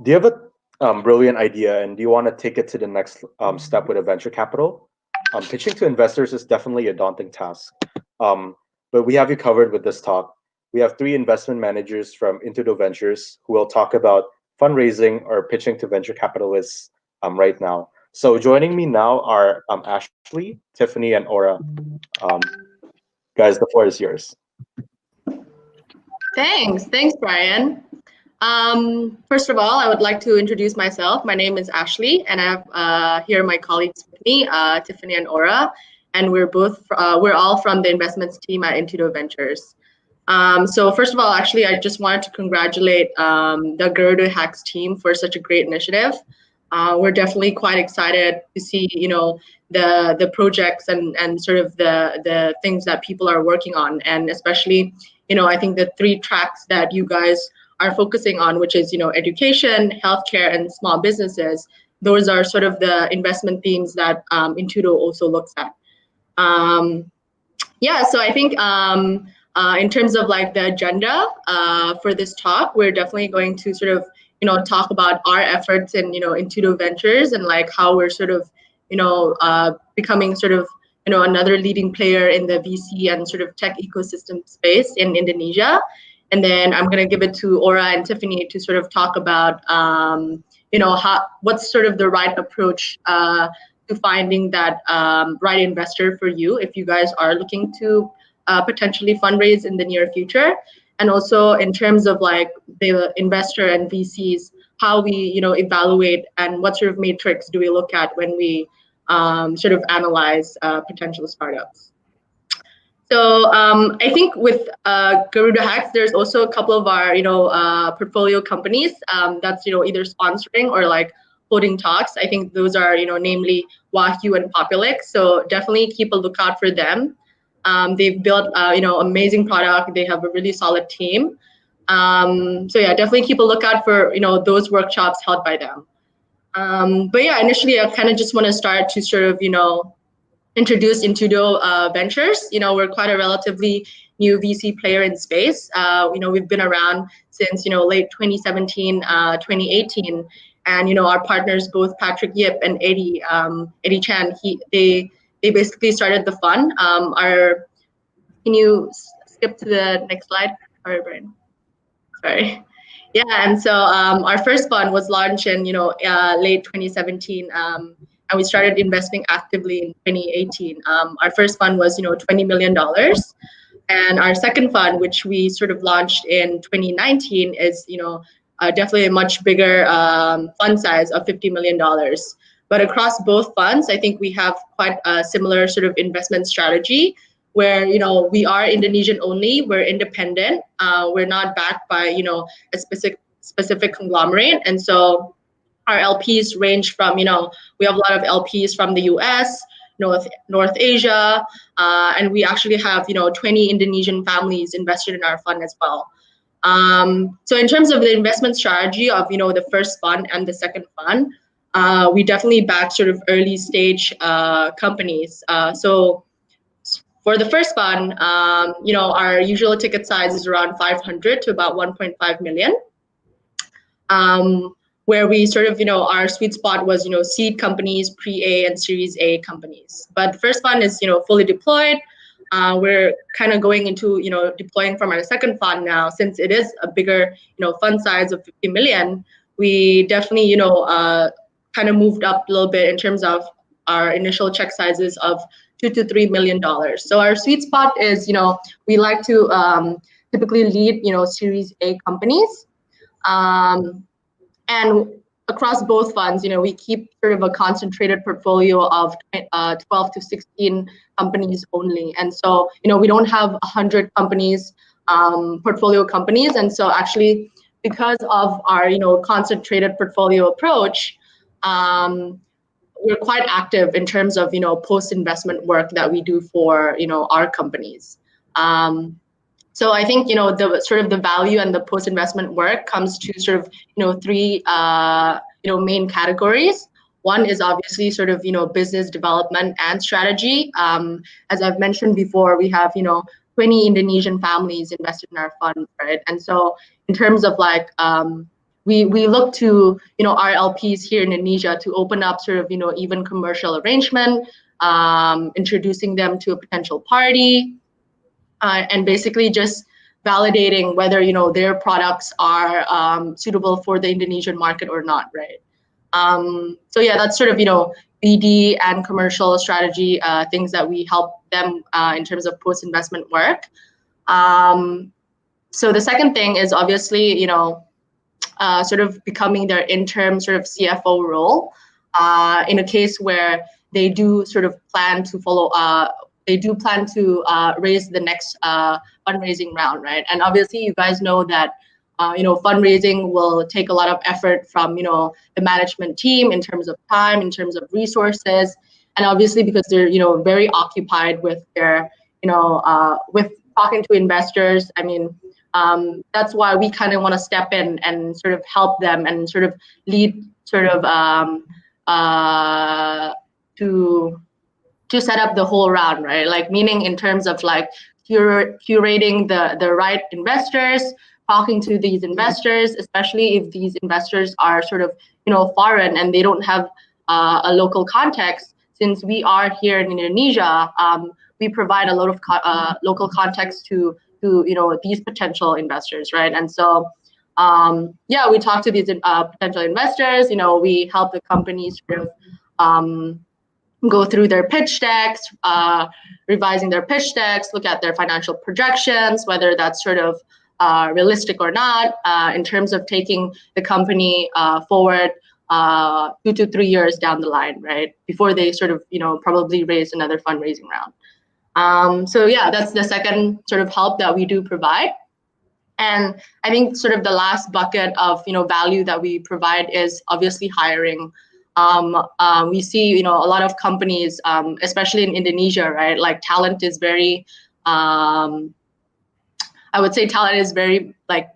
Do you have a brilliant idea and do you want to take it to the next step with a venture capital? Pitching to investors is definitely a daunting task, um, but we have you covered with this talk. We have three investment managers from Intudo Ventures who will talk about fundraising or pitching to venture capitalists right now. So joining me now are Ashley, Tiffany, and Aura. Um, Guys, the floor is yours. Thanks, Brian. First of all, I would like to introduce myself. My name is Ashley, and I have here my colleagues with me, Tiffany and Aura, and we're all from the investments team at Intudo Ventures. So first of all, actually, I just wanted to congratulate the Garuda Hacks team for such a great initiative. We're definitely quite excited to see, the projects and sort of the things that people are working on, and especially, I think the three tracks that you guys are focusing on, which is, education, healthcare, and small businesses. Those are sort of the investment themes that Intudo also looks at. So I think in terms of like the agenda for this talk, we're definitely going to sort of, talk about our efforts in, Intudo Ventures and like how we're sort of, becoming sort of, another leading player in the VC and sort of tech ecosystem space in Indonesia. And then I'm going to give it to Aura and Tiffany to sort of talk about, what's sort of the right approach to finding that right investor for you if you guys are looking to potentially fundraise in the near future. And also in terms of like the investor and VCs, how we, evaluate and what sort of matrix do we look at when we sort of analyze potential startups. So I think with Garuda Hacks, there's also a couple of our, portfolio companies that's, either sponsoring or like holding talks. I think those are, namely Wahoo and Populix. So definitely keep a lookout for them. They've built, amazing product. They have a really solid team. So yeah, definitely keep a lookout for, those workshops held by them. But yeah, initially I kind of just want to start to sort of, introduce Intudo Ventures. We're quite a relatively new VC player in space. We've been around since, late 2017, 2018. And, our partners, both Patrick Yip and Eddie Chan, they basically started the fund. Can you skip to the next slide? Sorry, Brian. Sorry. Yeah, and so our first fund was launched in, late 2017. And we started investing actively in 2018. Our first fund was, $20 million. And our second fund, which we sort of launched in 2019, is, definitely a much bigger fund size of $50 million. But across both funds, I think we have quite a similar sort of investment strategy where, we are Indonesian only, we're independent, we're not backed by, a specific conglomerate. And so our LPs range from, we have a lot of LPs from the US, North Asia, and we actually have, 20 Indonesian families invested in our fund as well. So in terms of the investment strategy of, the first fund and the second fund, we definitely back sort of early stage companies. So for the first fund, our usual ticket size is around 500 to about 1.5 million. Where we sort of, our sweet spot was, seed companies, pre-A and Series A companies. But the first fund is, fully deployed. We're kind of going into, deploying from our second fund now, since it is a bigger, fund size of 50 million. We definitely, kind of moved up a little bit in terms of our initial check sizes of $2 to $3 million. So our sweet spot is, we like to typically lead, Series A companies. And across both funds, we keep sort of a concentrated portfolio of 12 to 16 companies only. And so, we don't have 100 companies, portfolio companies. And so actually, because of our, concentrated portfolio approach, we're quite active in terms of, post-investment work that we do for, our companies. So I think, the sort of the value and the post-investment work comes to sort of, three, main categories. One is obviously sort of, business development and strategy. As I've mentioned before, we have, 20 Indonesian families invested in our fund, right? And so in terms of like we look to our LPs here in Indonesia to open up sort of even commercial arrangement, introducing them to a potential party, and basically just validating whether their products are suitable for the Indonesian market or not, right? So yeah, that's sort of BD and commercial strategy things that we help them in terms of post-investment work. So the second thing is obviously sort of becoming their interim sort of CFO role in a case where they do sort of plan to follow. They do plan to raise the next fundraising round, right? And obviously, you guys know that fundraising will take a lot of effort from the management team in terms of time, in terms of resources, and obviously because they're very occupied with their with talking to investors. I mean, that's why we kind of want to step in and sort of help them and sort of lead sort of to set up the whole round, right? Like meaning in terms of like curating the right investors, talking to these investors, especially if these investors are sort of foreign and they don't have a local context. Since we are here in Indonesia, we provide a lot of local context to these potential investors, right? And so yeah, we talk to these potential investors. We help the companies sort of go through their pitch decks, revising their pitch decks, look at their financial projections, whether that's sort of realistic or not, in terms of taking the company forward 2 to 3 years down the line, right? Before they sort of, probably raise another fundraising round. So yeah, that's the second sort of help that we do provide. And I think sort of the last bucket of value that we provide is obviously hiring. We see a lot of companies, especially in Indonesia, right? Like talent is very, I would say talent is very like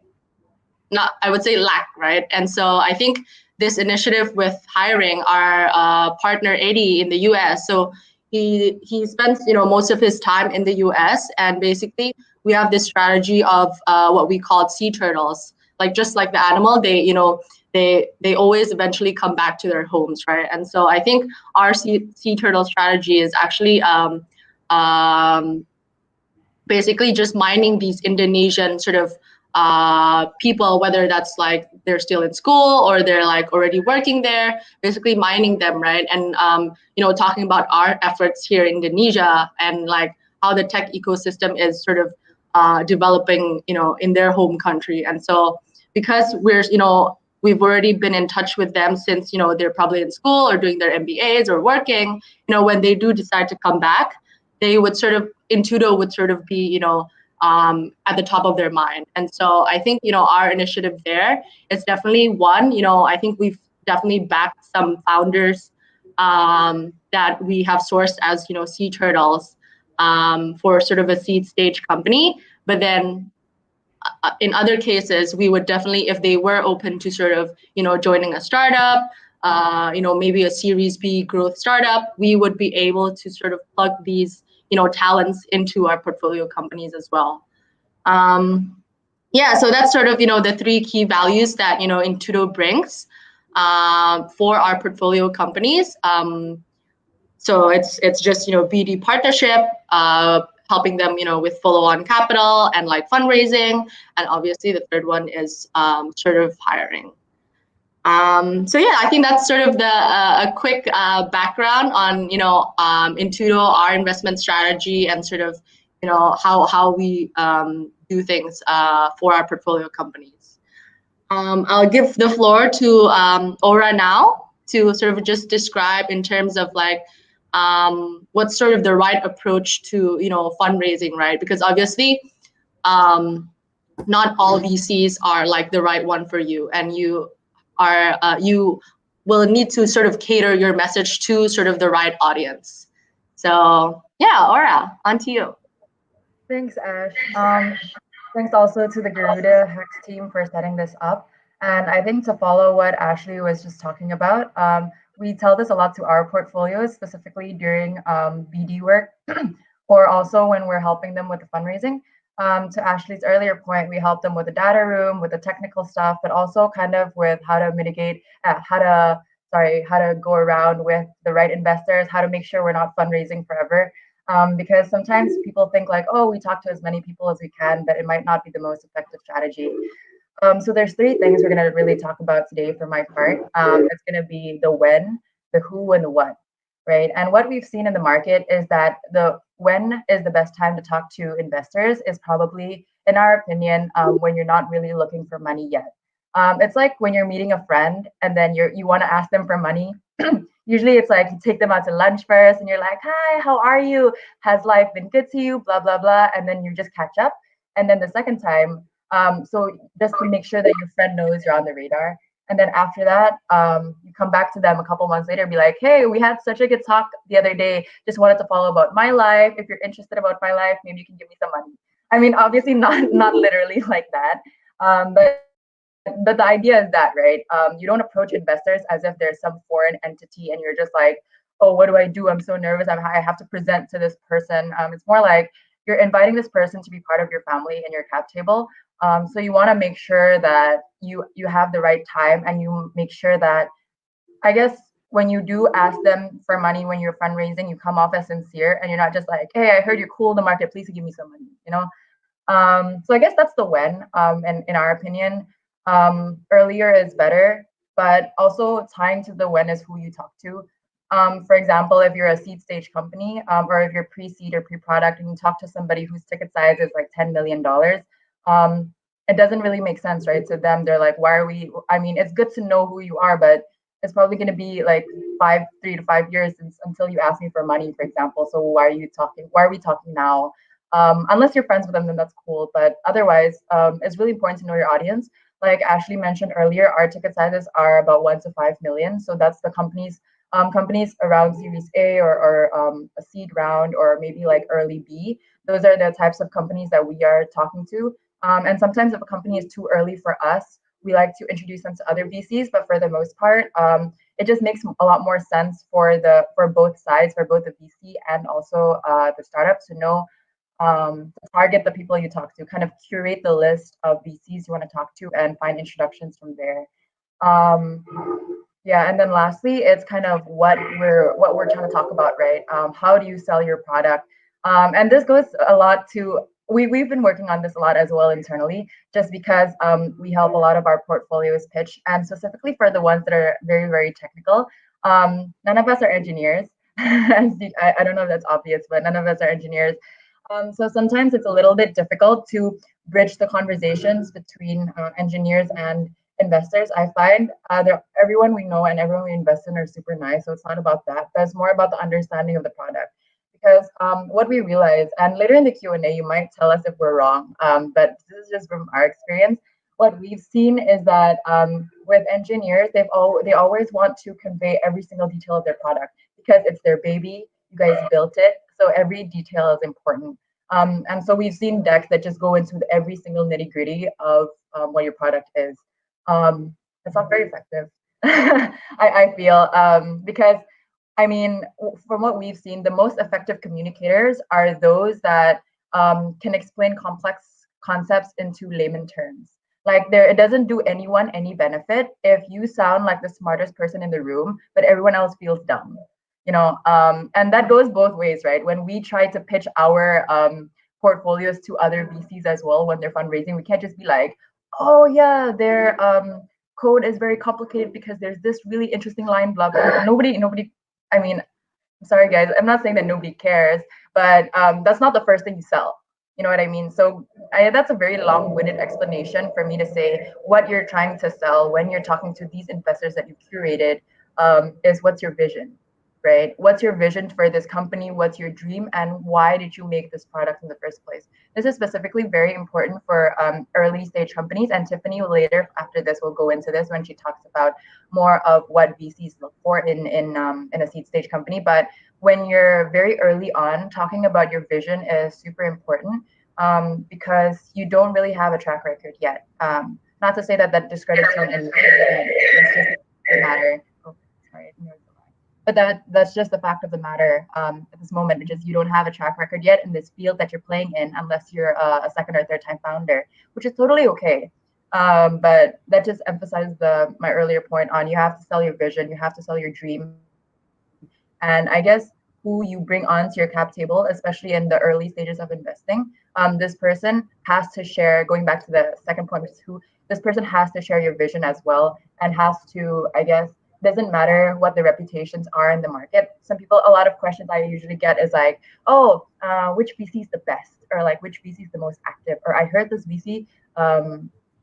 not, I would say lack, right? And so I think this initiative with hiring our partner Eddie in the US. So he spends most of his time in the US, and basically we have this strategy of what we call sea turtles. Like just like the animal, they always eventually come back to their homes, right? And so I think our sea turtle strategy is actually basically just mining these Indonesian sort of people, whether that's like they're still in school or they're like already working there, basically mining them, right? And talking about our efforts here in Indonesia and like how the tech ecosystem is sort of developing, in their home country. And so because we've already been in touch with them since they're probably in school or doing their MBAs or working, when they do decide to come back, they would sort of Intudo would sort of be at the top of their mind. And so I think our initiative there is definitely one. I think we've definitely backed some founders that we have sourced as sea turtles for sort of a seed stage company. But then in other cases, we would definitely, if they were open to sort of joining a startup, maybe a Series B growth startup, we would be able to sort of plug these talents into our portfolio companies as well. Yeah, so that's sort of the three key values that Intudo brings for our portfolio companies. So it's just BD partnership, helping them with follow-on capital and like fundraising, and obviously the third one is sort of hiring. So yeah, I think that's sort of a quick background on Intudo, our investment strategy, and sort of how we do things for our portfolio companies. I'll give the floor to Aura now to sort of just describe in terms of like what's sort of the right approach to fundraising, right? Because obviously not all VCs are like the right one for you, and you will need to sort of cater your message to sort of the right audience. So yeah, Aura, on to you. Thanks, Ash. Thanks also to the Garuda Hacks team for setting this up. And I think to follow what Ashley was just talking about, we tell this a lot to our portfolios, specifically during BD work, or also when we're helping them with the fundraising. To Ashley's earlier point, we help them with the data room, with the technical stuff, but also kind of with how to mitigate, how to go around with the right investors, how to make sure we're not fundraising forever. Because sometimes people think like, oh, we talk to as many people as we can, but it might not be the most effective strategy. So there's three things we're going to really talk about today for my part. It's going to be the when, the who, and the what, right? And what we've seen in the market is that the when is the best time to talk to investors is probably, in our opinion, when you're not really looking for money yet. It's like when you're meeting a friend and then you want to ask them for money. Usually it's like you take them out to lunch first and you're like, hi, how are you? Has life been good to you? Blah, blah, blah. And then you just catch up. And then the second time, so just to make sure that your friend knows you're on the radar. And then after that, you come back to them a couple months later, be like, hey, we had such a good talk the other day. Just wanted to follow about my life. If you're interested about my life, maybe you can give me some money. I mean, obviously not literally like that. But the idea is that, right? You don't approach investors as if there's some foreign entity and you're just like, oh, what do I do? I'm so nervous. I have to present to this person. It's more like you're inviting this person to be part of your family and your cap table. So you want to make sure that you have the right time and you make sure that, I guess, when you do ask them for money when you're fundraising, you come off as sincere and you're not just like, hey, I heard you're cool in the market, please give me some money, you know? So I guess that's the when, and in our opinion, earlier is better, but also tying to the when is who you talk to. For example, if you're a seed stage company, or if you're pre-seed or pre-product and you talk to somebody whose ticket size is like $10 million, it doesn't really make sense, right? To them, they're like, why are we, I mean, it's good to know who you are, but it's probably going to be like 3 to 5 years until you ask me for money, for example. So why are we talking now? Unless you're friends with them, then that's cool. But otherwise, it's really important to know your audience. Like Ashley mentioned earlier, our ticket sizes are about 1 to 5 million. So that's the companies around Series A or a seed round or maybe like early B. Those are the types of companies that we are talking to. And sometimes if a company is too early for us, we like to introduce them to other VCs. But for the most part, it just makes a lot more sense for both sides, for both the VC and also the startup to know, to target the people you talk to, kind of curate the list of VCs you want to talk to and find introductions from there. Yeah, and then lastly, it's kind of what we're trying to talk about, right? How do you sell your product? And this goes a lot to, we've been working on this a lot as well internally, just because we help a lot of our portfolios pitch, and specifically for the ones that are very, very technical. None of us are engineers. I don't know if that's obvious, but none of us are engineers. So sometimes it's a little bit difficult to bridge the conversations between engineers and investors. I find everyone we know and everyone we invest in are super nice. So it's not about that, but it's more about the understanding of the product. Because what we realize, and later in the Q&A, you might tell us if we're wrong, but this is just from our experience. What we've seen is that with engineers, they always want to convey every single detail of their product because it's their baby. You guys built it, so every detail is important. And so we've seen decks that just go into every single nitty gritty of what your product is. It's not very effective, I feel, because I mean, from what we've seen, the most effective communicators are those that can explain complex concepts into layman terms. Like it doesn't do anyone any benefit if you sound like the smartest person in the room, but everyone else feels dumb. You know, and that goes both ways, right? When we try to pitch our portfolios to other VCs as well when they're fundraising, we can't just be like, oh yeah, their code is very complicated because there's this really interesting line, blah blah. Blah. Nobody. I mean, sorry guys, I'm not saying that nobody cares, but that's not the first thing you sell. You know what I mean? So that's a very long-winded explanation for me to say what you're trying to sell when you're talking to these investors that you've curated is what's your vision, right? What's your vision for this company? What's your dream? And why did you make this product in the first place? This is specifically very important for early stage companies. And Tiffany will later, after this, will go into this when she talks about more of what VCs look for in a seed stage company. But when you're very early on, talking about your vision is super important because you don't really have a track record yet. Not to say that discredits you, and it's just a matter. Oh, sorry. But that's just the fact of the matter at this moment. It's just you don't have a track record yet in this field that you're playing in, unless you're a second or third time founder, which is totally okay. But that just emphasizes my earlier point on you have to sell your vision, you have to sell your dream, and I guess who you bring onto your cap table, especially in the early stages of investing, this person has to share. Going back to the second point, which is who this person has to share your vision as well, and has to, I guess, doesn't matter what the reputations are in the market. A lot of questions I usually get is like, oh, which VC is the best, or like which VC is the most active, or I heard this VC,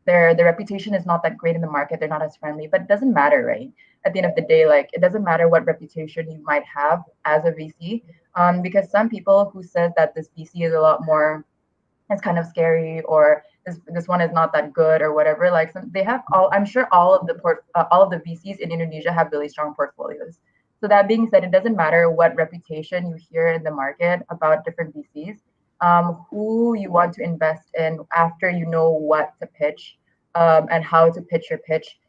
their reputation is not that great in the market, they're not as friendly. But it doesn't matter, right? At the end of the day, like, it doesn't matter what reputation you might have as a VC, because some people who says that this VC is a lot more, it's kind of scary, or this one is not that good, or whatever. Like, they have I'm sure all of the VCs in Indonesia have really strong portfolios. So that being said, it doesn't matter what reputation you hear in the market about different VCs. Who you want to invest in after you know what to pitch, and how to pitch your pitch,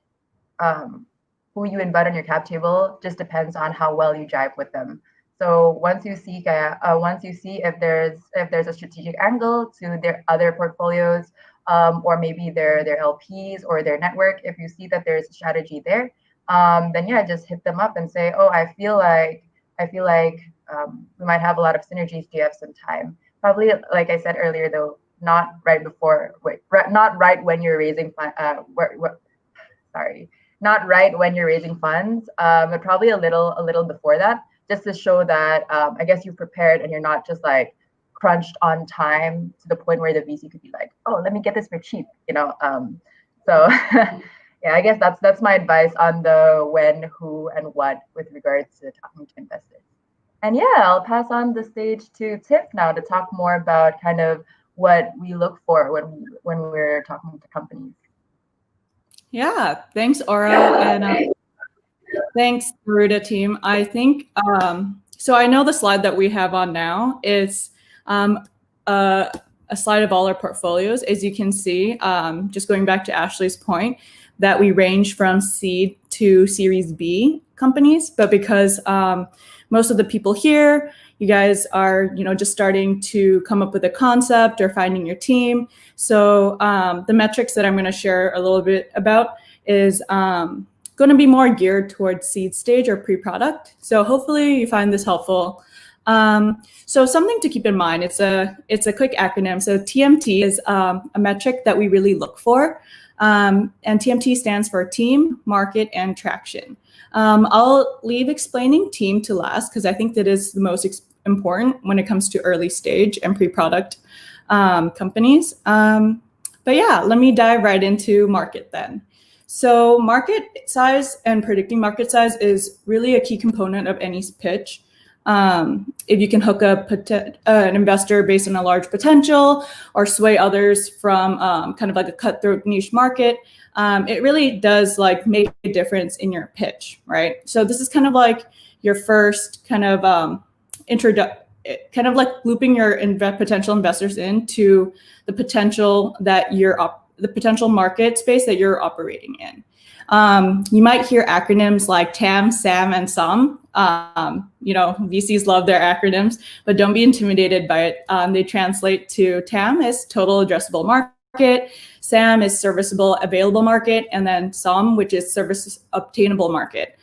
who you invite on your cap table just depends on how well you jive with them. So once you see if there's a strategic angle to their other portfolios, or maybe their LPs or their network, if you see that there's a strategy there, then yeah, just hit them up and say, oh, I feel like we might have a lot of synergies. Do you have some time? Probably, like I said earlier, though, not right when you're raising not right when you're raising funds, but probably a little before that, just to show that I guess you've prepared and you're not just like crunched on time to the point where the VC could be like, oh, let me get this for cheap, So yeah, I guess that's my advice on the when, who, and what with regards to talking to investors. And yeah, I'll pass on the stage to Tiff now to talk more about kind of what we look for when we're talking to companies. Yeah, thanks, Aura, and thanks, Garuda team. I think, so I know the slide that we have on now is a slide of all our portfolios. As you can see, just going back to Ashley's point, that we range from seed to Series B companies, but because most of the people here, you guys are, just starting to come up with a concept or finding your team. So the metrics that I'm going to share a little bit about is going to be more geared towards seed stage or pre-product. So hopefully you find this helpful. So something to keep in mind, it's a quick acronym. So TMT is a metric that we really look for. And TMT stands for team, market, and traction. I'll leave explaining team to last because I think that is the most important when it comes to early stage and pre-product companies. But yeah, let me dive right into market then. So market size and predicting market size is really a key component of any pitch. If you can hook up an investor based on a large potential or sway others from kind of like a cutthroat niche market, it really does like make a difference in your pitch, right? So this is kind of like your first kind of kind of like looping your potential investors into the potential that the potential market space that you're operating in. You might hear acronyms like TAM, SAM, and SOM. VCs love their acronyms, but don't be intimidated by it. They translate to TAM is total addressable market, SAM is serviceable available market, and then SOM, which is service obtainable market.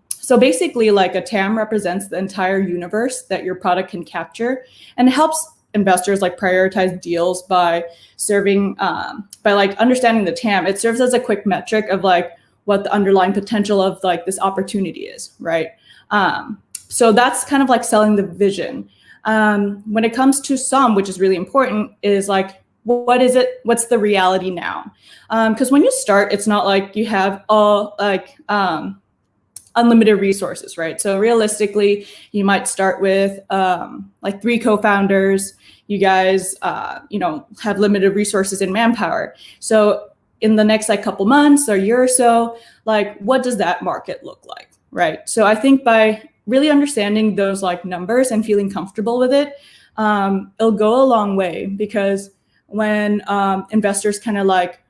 So basically, like a TAM represents the entire universe that your product can capture, and helps investors like prioritize deals by understanding the TAM. It serves as a quick metric of like what the underlying potential of like this opportunity is, right? So that's kind of like selling the vision. When it comes to SOM, which is really important, is like, what is it? What's the reality now? Because when you start, it's not like you have all like unlimited resources, right? So realistically, you might start with like 3 co-founders. You guys, have limited resources and manpower. So in the next like couple months or year or so, like what does that market look like, right? So I think by really understanding those like numbers and feeling comfortable with it, it'll go a long way, because when investors kind of like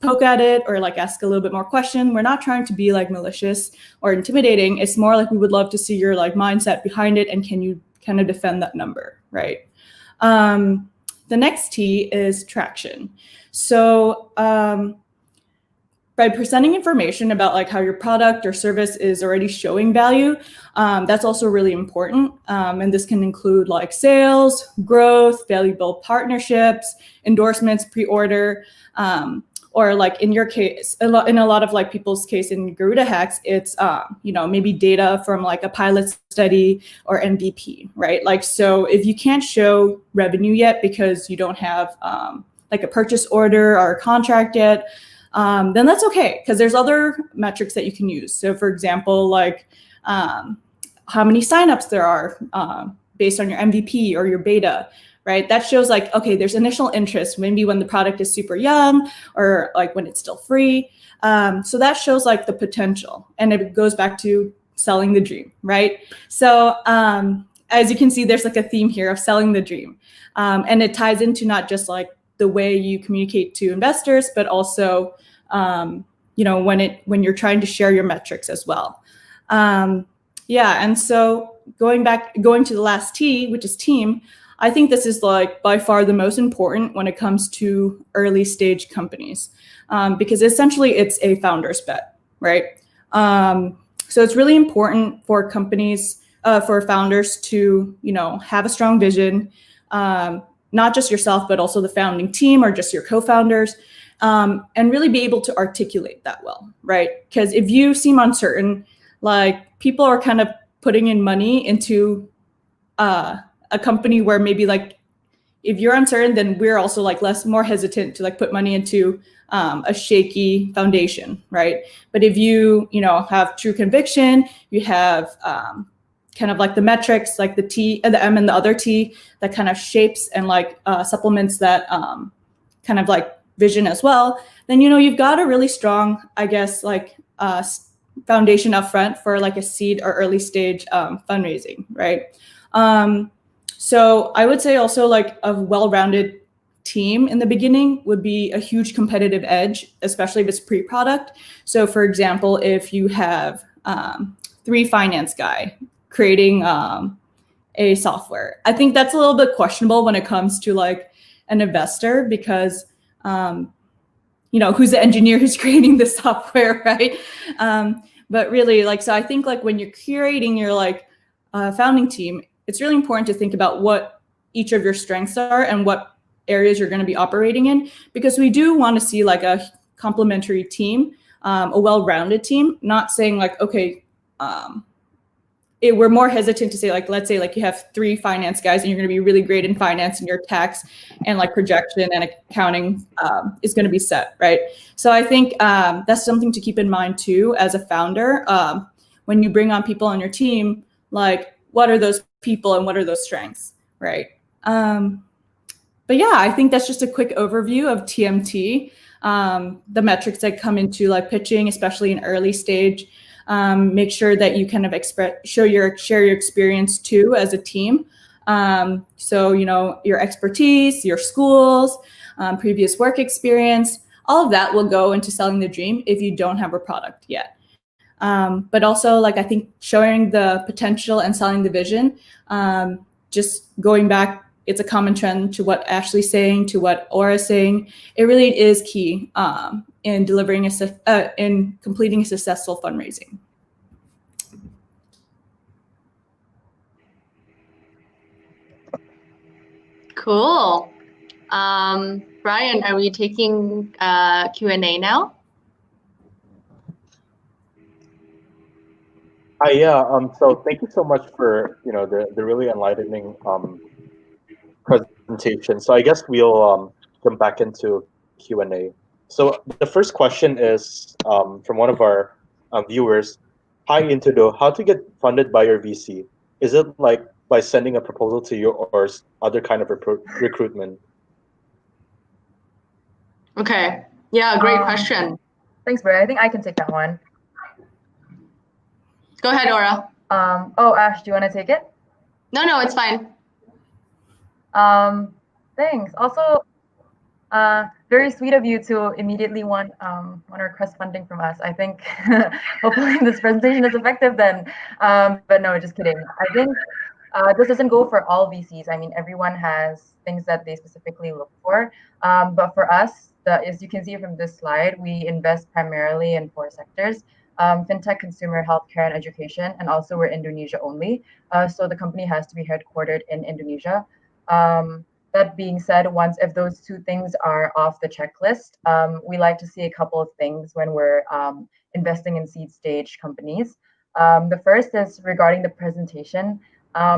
poke at it or like ask a little bit more question. We're not trying to be like malicious or intimidating. It's more like we would love to see your like mindset behind it, and can you kind of defend that number, right? The next T is traction. So by presenting information about like how your product or service is already showing value, that's also really important. And this can include like sales, growth, valuable partnerships, endorsements, pre-order, or like in your case, in a lot of like people's case in Garuda Hacks, it's maybe data from like a pilot study or MVP, right? Like, so if you can't show revenue yet because you don't have like a purchase order or a contract yet, then that's okay, because there's other metrics that you can use. So for example, like how many signups there are based on your MVP or your beta, right? That shows like, okay, there's initial interest, maybe when the product is super young or like when it's still free. So that shows like the potential, and it goes back to selling the dream, right? So as you can see, there's like a theme here of selling the dream. And it ties into not just like the way you communicate to investors, but also, when you're trying to share your metrics as well. And so going to the last T, which is team, I think this is like by far the most important when it comes to early stage companies, because essentially it's a founder's bet, right? So it's really important for companies, for founders to, have a strong vision, not just yourself, but also the founding team or just your co-founders, and really be able to articulate that well, right? Because if you seem uncertain, like people are kind of putting in money into a company where maybe like if you're uncertain, then we're also like more hesitant to like put money into a shaky foundation, right? But if you have true conviction, you have kind of like the metrics, like the T, the M, and the other T that kind of shapes and like supplements that kind of like vision as well, then you've got a really strong, I guess, like foundation up front for like a seed or early stage fundraising, right? So I would say also like a well-rounded team in the beginning would be a huge competitive edge, especially if it's pre-product. So for example, if you have 3 finance guy creating a software, I think that's a little bit questionable when it comes to like an investor, because who's the engineer who's creating the software, right? But really, like, so I think like when you're curating your like founding team, it's really important to think about what each of your strengths are and what areas you're going to be operating in, because we do want to see like a complementary team, a well-rounded team. Not saying like, okay, we're more hesitant to say like, let's say like you have 3 finance guys and you're going to be really great in finance, and your tax and like projection and accounting is going to be set, right? So I think that's something to keep in mind too as a founder. When you bring on people on your team, like what are those people and what are those strengths, right? But yeah, I think that's just a quick overview of TMT, the metrics that come into like pitching, especially in early stage. Make sure that you kind of share your experience too as a team. So, your expertise, your schools, previous work experience, all of that will go into selling the dream if you don't have a product yet. But also, like, I think showing the potential and selling the vision, just going back, it's a common trend to what Ashley's saying, to what Aura's saying. It really is key in delivering in completing a successful fundraising. Cool. Brian, are we taking Q&A now? So thank you so much for the really enlightening presentation. So I guess we'll jump back into Q&A. So the first question is from one of our viewers. Hi Intudo, how to get funded by your VC? Is it like by sending a proposal to you, or other kind of recruitment? Okay. Yeah, great question. Thanks, Brian. I think I can take that one. Go ahead, Aura. Ash, do you want to take it? No, it's fine. Thanks. Also, Very sweet of you to immediately want to request funding from us. I think hopefully this presentation is effective then. But no, just kidding. I think this doesn't go for all VCs. I mean, everyone has things that they specifically look for. But for us, as you can see from this slide, we invest primarily in 4 sectors: fintech, consumer, healthcare, and education. And also, we're Indonesia only. So the company has to be headquartered in Indonesia. That being said, once if those 2 things are off the checklist, we like to see a couple of things when we're investing in seed stage companies. The first is regarding the presentation.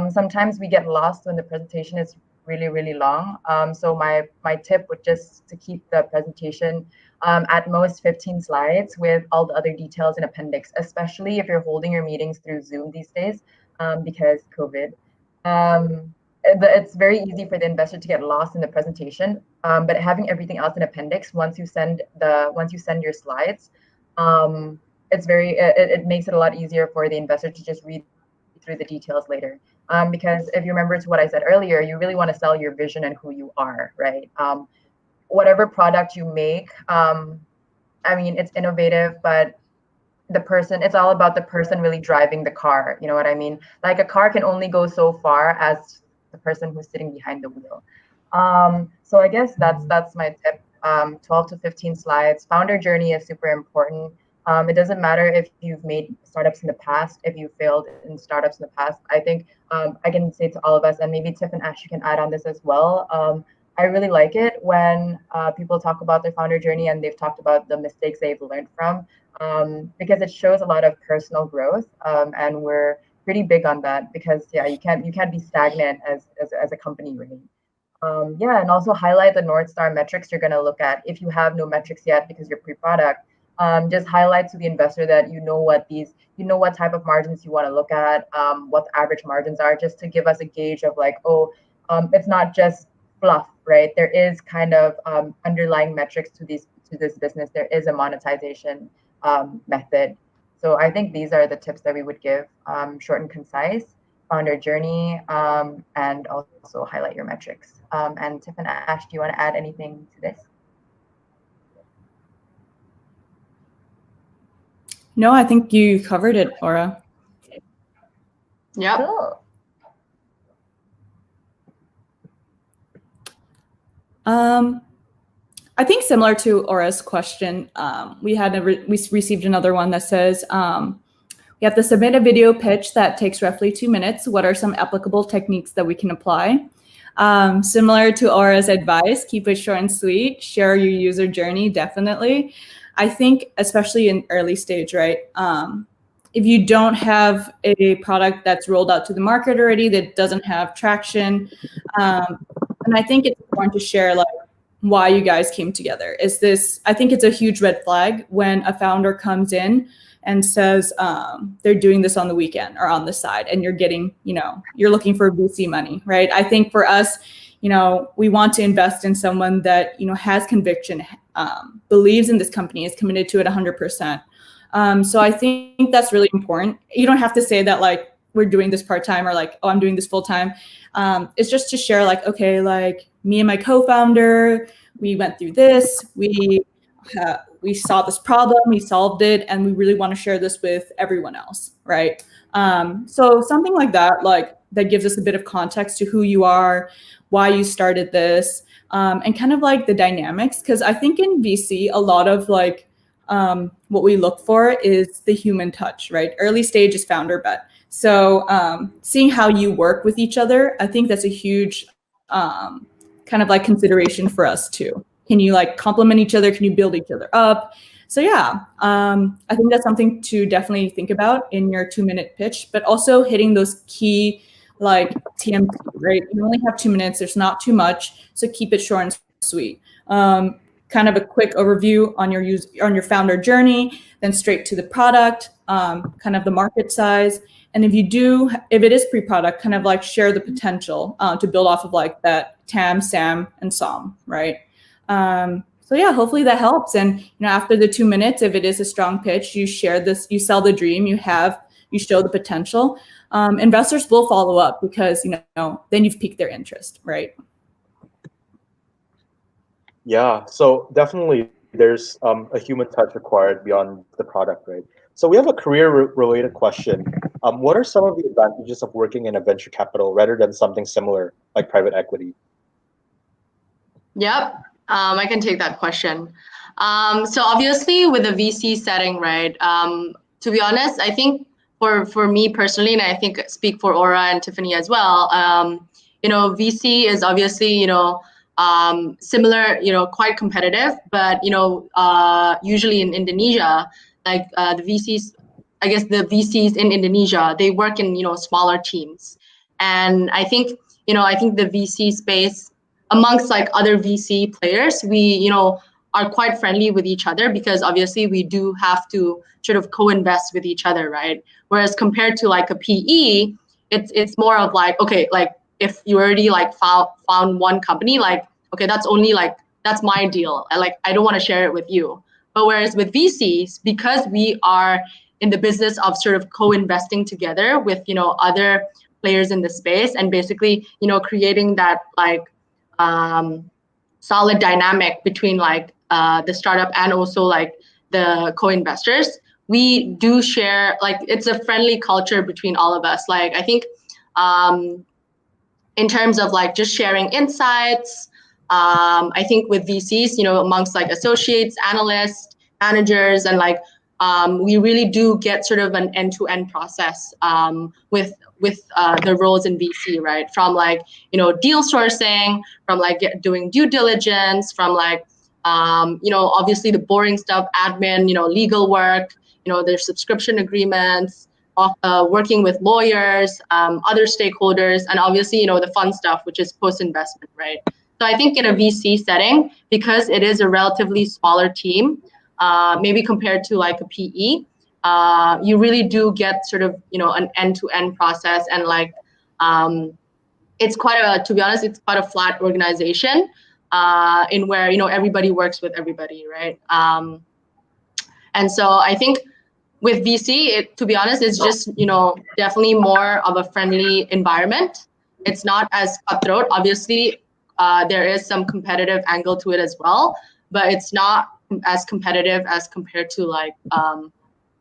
Sometimes we get lost when the presentation is really, really long. So my tip would just to keep the presentation at most 15 slides with all the other details in appendix, especially if you're holding your meetings through Zoom these days because COVID. It's very easy for the investor to get lost in the presentation, but having everything else in appendix once you send your slides, it makes it a lot easier for the investor to just read through the details later. Because if you remember to what I said earlier, you really want to sell your vision and who you are, right? Whatever product you make, I mean, it's innovative, but it's all about the person really driving the car. You know what I mean? Like a car can only go so far as the person who's sitting behind the wheel. So I guess that's my tip. 12 to 15 slides. Founder journey is super important. It doesn't matter if you've made startups in the past, if you failed in startups in the past. I think I can say to all of us, and maybe Tiff and Ash, you can add on this as well. I really like it when people talk about their founder journey and they've talked about the mistakes they've learned from, because it shows a lot of personal growth, and we're pretty big on that because you can't be stagnant as a company, really. And also highlight the North Star metrics you're going to look at. If you have no metrics yet because you're pre-product, just highlight to the investor that you know what type of margins you want to look at, what the average margins are, just to give us a gauge of like, it's not just fluff, right? There is kind of underlying metrics to this business. There is a monetization method. So I think these are the tips that we would give: short and concise, founder journey, and also highlight your metrics. And Tiff and Ash, do you want to add anything to this? No, I think you covered it, Aura. Yeah. Cool. I think similar to Aura's question, we received another one that says, we have to submit a video pitch that takes roughly 2 minutes. What are some applicable techniques that we can apply? Similar to Aura's advice, keep it short and sweet, share your user journey, definitely. I think especially in early stage, right? If you don't have a product that's rolled out to the market already, that doesn't have traction, and I think it's important to share like why you guys came together. I think it's a huge red flag when a founder comes in and says they're doing this on the weekend or on the side, and you're getting, you're looking for VC money, right? I think for us, we want to invest in someone that, has conviction, believes in this company, is committed to it 100%. So I think that's really important. You don't have to say that like we're doing this part-time or like, oh, I'm doing this full-time. It's just to share like, okay, like me and my co-founder, we went through this, we saw this problem, we solved it, and we really want to share this with everyone else, right? So something like that, that gives us a bit of context to who you are, why you started this, and kind of like the dynamics. Because I think in VC, a lot of what we look for is the human touch, right? Early stage is founder bet. So seeing how you work with each other, I think that's a huge kind of like consideration for us too. Can you like complement each other? Can you build each other up? So yeah, I think that's something to definitely think about in your 2-minute pitch, but also hitting those key like TMT, right? You only have 2 minutes. There's not too much, so keep it short and sweet. Kind of a quick overview on your founder journey, then straight to the product, kind of the market size. And if it is pre-product, kind of like share the potential to build off of like that TAM, SAM, and SOM, right? So yeah, hopefully that helps. And after the 2 minutes, if it is a strong pitch, you share this, you sell the dream, you show the potential. Investors will follow up because then you've piqued their interest, right? Yeah, so definitely there's a human touch required beyond the product, right? So we have a career-related question. What are some of the advantages of working in a venture capital rather than something similar like private equity? Yep, I can take that question. So obviously with the VC setting, right? To be honest, I think for me personally, and I think speak for Aura and Tiffany as well. VC is obviously similar, quite competitive, but usually in Indonesia, like the VCs, I guess the VCs in Indonesia, they work in smaller teams, and I think the VC space amongst like other VC players, we are quite friendly with each other because obviously we do have to sort of co-invest with each other, right? Whereas compared to like a PE, it's more of like, okay, like if you already like found one company, like okay, that's my deal. I don't want to share it with you. But whereas with VCs, because we are in the business of sort of co-investing together with other players in the space and basically creating that like solid dynamic between like the startup and also like the co-investors, we do share, like it's a friendly culture between all of us. Like I think in terms of like just sharing insights, I think with VCs, amongst like associates, analysts, managers, and like we really do get sort of an end-to-end process with the roles in VC, right? From like deal sourcing, from like doing due diligence, from like obviously the boring stuff, admin, legal work, there's subscription agreements, working with lawyers, other stakeholders, and obviously, the fun stuff, which is post-investment, right? So I think in a VC setting, because it is a relatively smaller team, maybe compared to like a PE, you really do get sort of, an end-to-end process, and like, it's to be honest, it's quite a flat organization in where, everybody works with everybody, right? And so I think with VC, to be honest, it's just, definitely more of a friendly environment. It's not as cutthroat. Obviously, there is some competitive angle to it as well, but it's not as competitive as compared to like,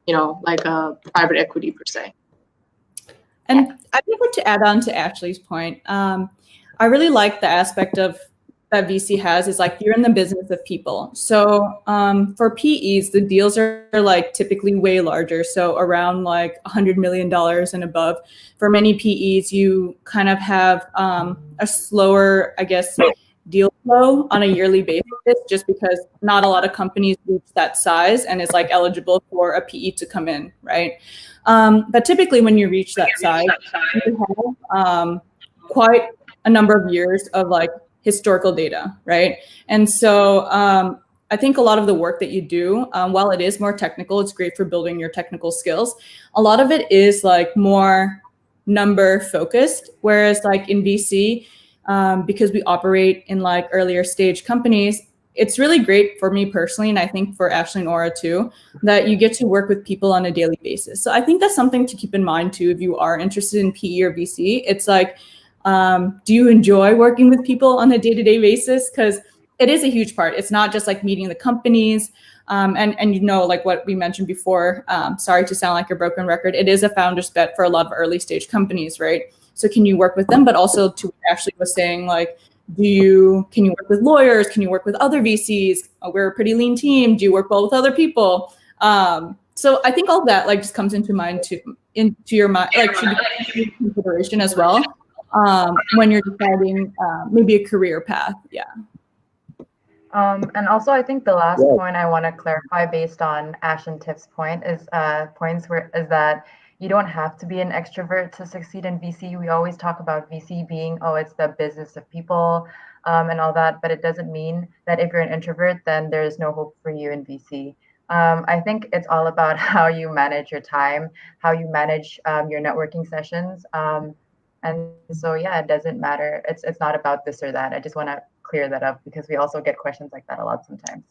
like a private equity per se. And I think to add on to Ashley's point, I really like the aspect of that VC has is like you're in the business of people. So for PEs, the deals are like typically way larger. So around like $100 million and above. For many PEs, you kind of have a slower, I guess, deal flow on a yearly basis, just because not a lot of companies reach that size and is like eligible for a PE to come in, right? But typically when you reach that size, you have quite a number of years of like historical data, right? And so I think a lot of the work that you do, while it is more technical, it's great for building your technical skills. A lot of it is like more number focused, whereas like in VC, because we operate in like earlier stage companies, it's really great for me personally, and I think for Ashley and Aura too, that you get to work with people on a daily basis. So I think that's something to keep in mind too if you are interested in PE or VC. It's like, do you enjoy working with people on a day-to-day basis? Because it is a huge part. It's not just like meeting the companies, and like what we mentioned before, sorry to sound like a broken record, it is a founder's bet for a lot of early stage companies, right? So can you work with them? But also to what Ashley was saying, like, can you work with lawyers? Can you work with other VCs? We're a pretty lean team. Do you work well with other people? So I think all that like just comes into your mind, like should be into consideration as well when you're deciding maybe a career path. Yeah. And also, I think the last point I want to clarify based on Ash and Tiff's point is that you don't have to be an extrovert to succeed in VC. We always talk about VC being, it's the business of people and all that, but it doesn't mean that if you're an introvert, then there's no hope for you in VC. I think it's all about how you manage your time, how you manage your networking sessions. And so, yeah, it doesn't matter. It's not about this or that. I just want to clear that up because we also get questions like that a lot sometimes.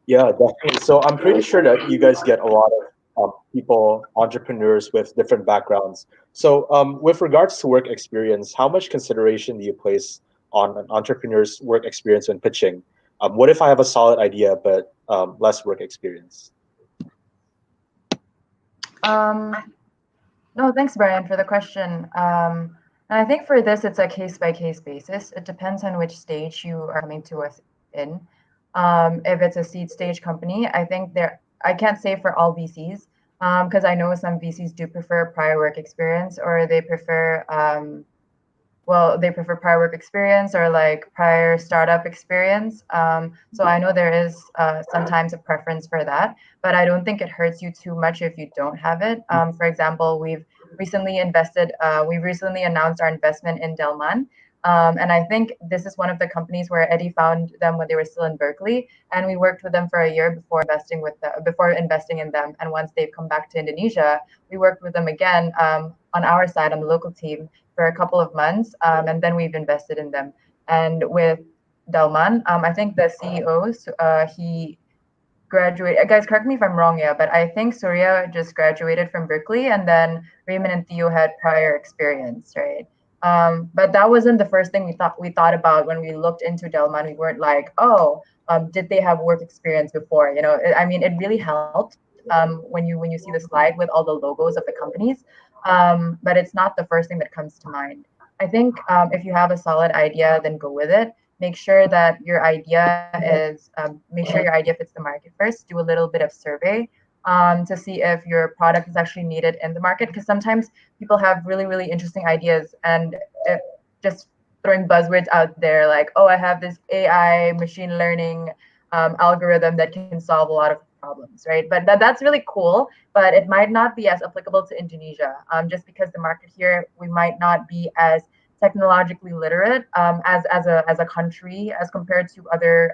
Yeah, definitely. So I'm pretty sure that you guys get a lot of people, entrepreneurs with different backgrounds. So with regards to work experience, how much consideration do you place on an entrepreneur's work experience when pitching. What if I have a solid idea but less work experience? No, thanks, Brian, for the question. And I think for this, it's a case-by-case basis. It depends on which stage you are coming to us in. If it's a seed stage company, I think I can't say for all VCs, because I know some VCs do prefer prior work experience, or they prefer they prefer prior work experience or like prior startup experience. So I know there is sometimes a preference for that, but I don't think it hurts you too much if you don't have it. For example, we've recently announced our investment in Delman. And I think this is one of the companies where Eddie found them when they were still in Berkeley, and we worked with them for a year before investing in them. And once they've come back to Indonesia, we worked with them again on our side, on the local team, for a couple of months, and then we've invested in them. And with Delman, I think the CEO, he graduated. Guys, correct me if I'm wrong, yeah, but I think Surya just graduated from Berkeley, and then Raymond and Theo had prior experience, right? But that wasn't the first thing we thought about when we looked into Delman. We weren't like, oh, did they have work experience before? You know, it really helped when you see the slide with all the logos of the companies. But it's not the first thing that comes to mind. I think if you have a solid idea, then go with it. Make sure your idea fits the market first. Do a little bit of survey to see if your product is actually needed in the market. Because sometimes people have really, really interesting ideas, and if just throwing buzzwords out there like, oh, I have this AI machine learning algorithm that can solve a lot of problems, right? But that's really cool, but it might not be as applicable to Indonesia, just because the market here, we might not be as technologically literate as a country as compared to other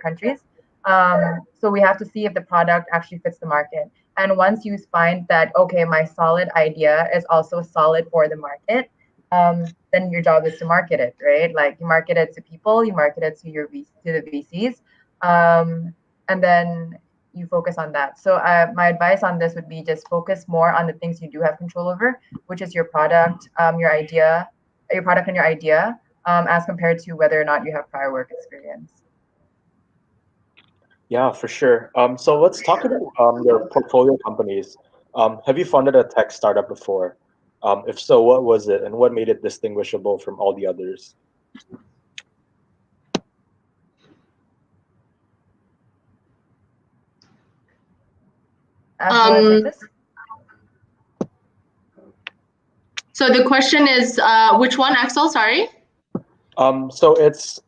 countries. So we have to see if the product actually fits the market. And once you find that, okay, my solid idea is also solid for the market, then your job is to market it, right? Like you market it to people, you market it to the VCs, and then you focus on that. So my advice on this would be just focus more on the things you do have control over, which is your product, your product and your idea, as compared to whether or not you have prior work experience. Yeah, for sure. So let's talk about your portfolio companies. Have you funded a tech startup before? If so, what was it, and what made it distinguishable from all the others? Ash, you want to take this? So the question is, which one, Axel? Sorry. So it's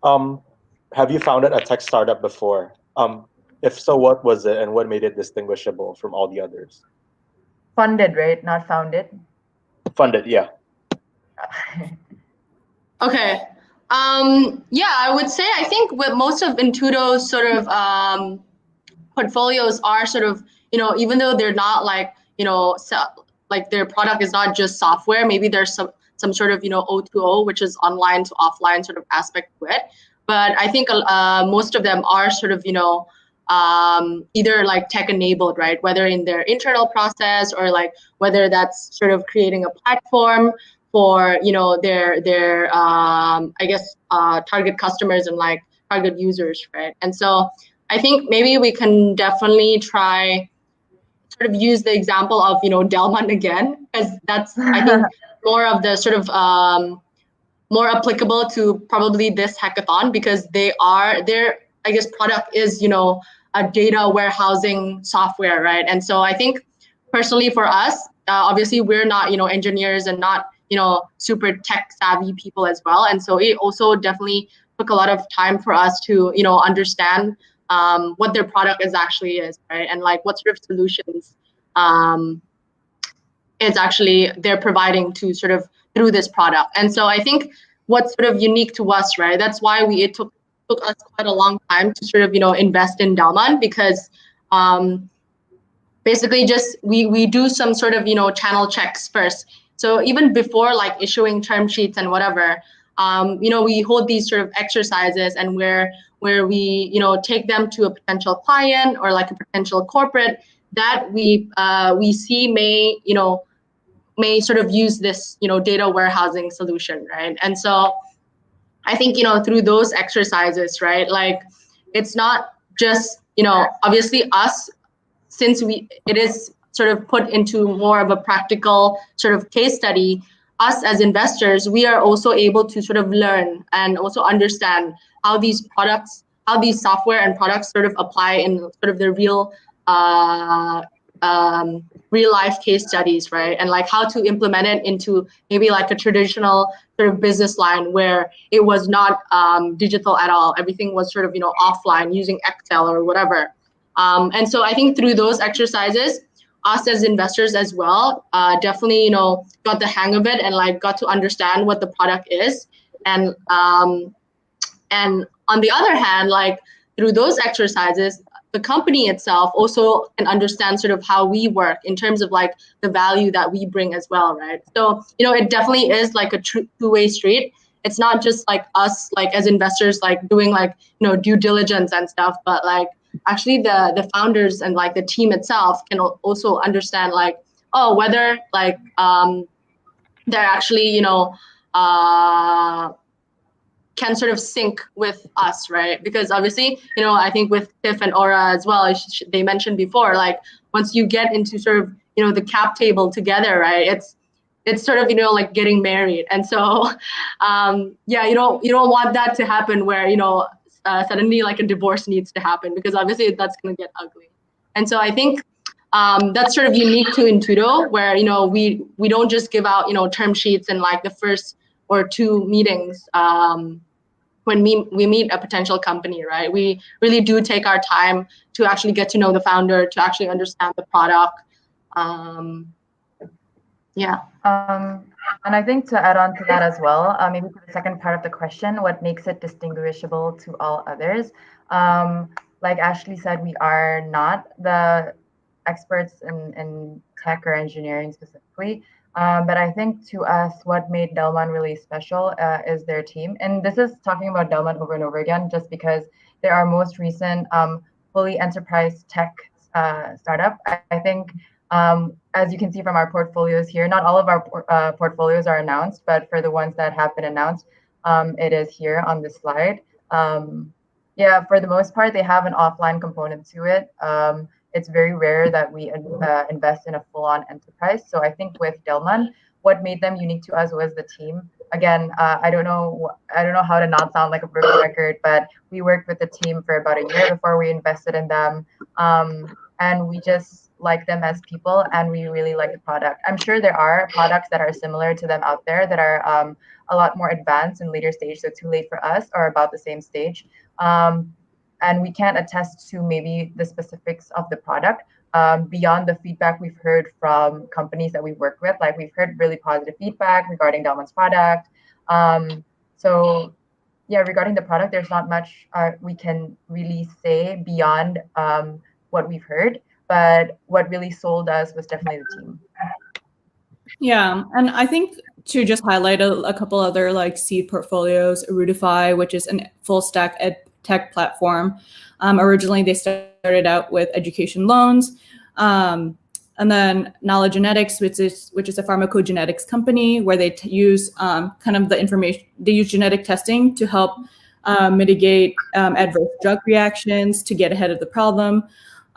have you founded a tech startup before? If so, what was it, and what made it distinguishable from all the others? Funded, right? Not founded. Funded, yeah. Okay. Yeah, I would say I think with most of Intudo's sort of portfolios are sort of, even though they're not like, like their product is not just software, maybe there's some sort of, O2O, which is online to offline sort of aspect to it. But I think most of them are sort of, either like tech enabled, right? Whether in their internal process or like whether that's sort of creating a platform for, their I guess target customers and like target users, right? And so I think maybe we can definitely try sort of use the example of, Delman again, because that's, I think, more of the sort of more applicable to probably this hackathon, because their, I guess, product is, a data warehousing software, right? And so I think personally for us, obviously we're not, engineers and not, super tech savvy people as well. And so it also definitely took a lot of time for us to, understand what their product actually is, right? And like what sort of solutions it's actually they're providing to sort of through this product. And so I think what's sort of unique to us, right? That's why it took us quite a long time to sort of, invest in Delman, because basically just we do some sort of, channel checks first. So even before like issuing term sheets and whatever, we hold these sort of exercises and where we, take them to a potential client or like a potential corporate that we see may sort of use this, data warehousing solution, right? And so I think, through those exercises, right? Like, it's not just, obviously us, since it is sort of put into more of a practical sort of case study, us as investors, we are also able to sort of learn and also understand how these software and products sort of apply in sort of the real life case studies, right? And like how to implement it into maybe like a traditional sort of business line where it was not digital at all. Everything was sort of, offline using Excel or whatever. And so I think through those exercises, us as investors as well, definitely, got the hang of it and like got to understand what the product is. And on the other hand, like through those exercises, the company itself also can understand sort of how we work in terms of like the value that we bring as well, right? So, it definitely is like a two-way street. It's not just like us, like as investors, like doing like, due diligence and stuff, but like actually the founders and like the team itself can also understand like, whether like they're actually, can sort of sync with us, right? Because obviously, I think with Tiff and Aura as well, they mentioned before, like once you get into sort of, the cap table together, right? It's sort of, like getting married. And so, you don't want that to happen where, suddenly like a divorce needs to happen, because obviously that's going to get ugly. And so I think that's sort of unique to Intudo, where, we don't just give out, term sheets in like the first or two meetings when we meet a potential company, right? We really do take our time to actually get to know the founder, to actually understand the product. And I think to add on to that as well, maybe to the second part of the question, what makes it distinguishable to all others? Like Ashley said, we are not the experts in tech or engineering specifically. But I think to us, what made Delman really special is their team. And this is talking about Delman over and over again, just because they're our most recent fully enterprise tech startup. I think, as you can see from our portfolios here, not all of our portfolios are announced, but for the ones that have been announced, it is here on this slide. For the most part, they have an offline component to it. It's very rare that we invest in a full-on enterprise. So I think with Delman, what made them unique to us was the team. Again, I don't know how to not sound like a broken record, but we worked with the team for about a year before we invested in them, and we just like them as people, and we really like the product. I'm sure there are products that are similar to them out there that are a lot more advanced and later stage, so too late for us, or about the same stage. And we can't attest to maybe the specifics of the product beyond the feedback we've heard from companies that we've worked with. Like we've heard really positive feedback regarding Delman's product. So yeah, regarding the product, there's not much we can really say beyond what we've heard. But what really sold us was definitely the team. Yeah, and I think to just highlight a couple other like seed portfolios, Erudify, which is a full stack ed tech platform. Originally, they started out with education loans, and then Knowledge Genetics, which is a pharmacogenetics company where they use kind of the information. They use genetic testing to help mitigate adverse drug reactions to get ahead of the problem.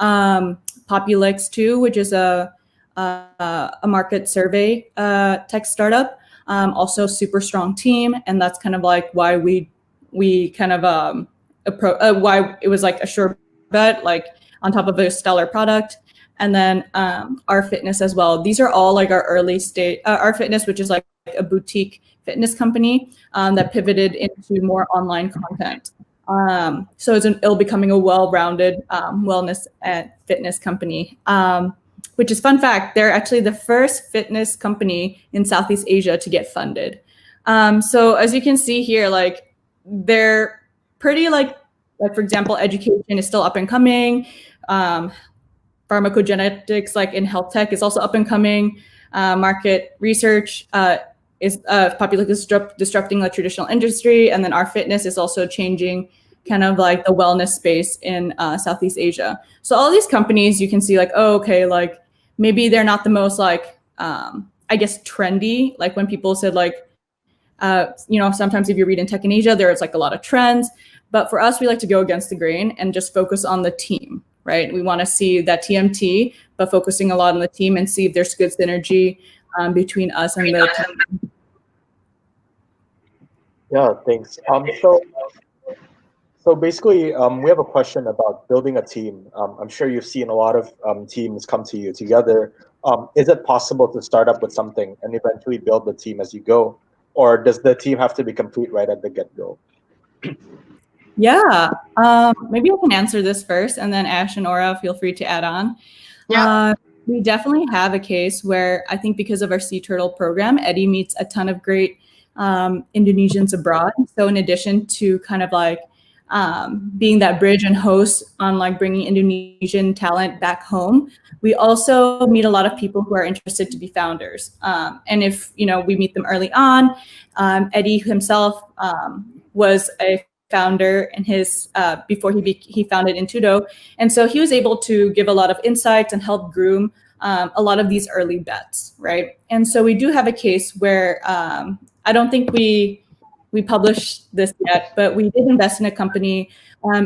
Populix too, which is a market survey tech startup, also super strong team, and that's kind of like why we kind of why it was like a sure bet, like on top of a stellar product. And then Our Fitness as well. These are all like our early stage. Our Fitness, which is like a boutique fitness company that pivoted into more online content. So it'll becoming a well-rounded wellness and fitness company, which is fun fact. They're actually the first fitness company in Southeast Asia to get funded. So as you can see here, like they're pretty like for example, education is still up and coming. Pharmacogenetics, like in health tech, is also up and coming. Market research is disrupting the traditional industry, and then Our Fitness is also changing kind of like the wellness space in Southeast Asia. So all these companies, you can see like, oh, okay, like maybe they're not the most like I guess trendy. Like when people said like sometimes if you read in Tech in Asia, there's like a lot of trends. But for us, we like to go against the grain and just focus on the team, right? We want to see that TMT, but focusing a lot on the team and see if there's good synergy between us and the team. Yeah, thanks. So basically, we have a question about building a team. I'm sure you've seen a lot of teams come to you together. Is it possible to start up with something and eventually build the team as you go? Or does the team have to be complete right at the get-go? Yeah, maybe I can answer this first, and then Ash and Aura, feel free to add on. Yeah. We definitely have a case where I think because of our Sea Turtle program, Eddie meets a ton of great Indonesians abroad. So in addition to kind of like being that bridge and host on like bringing Indonesian talent back home, we also meet a lot of people who are interested to be founders. And if we meet them early on, Eddie himself was a founder in his before he founded Intudo, and so he was able to give a lot of insights and help groom a lot of these early bets, right? And so we do have a case where I don't think we published this yet, but we did invest in a company.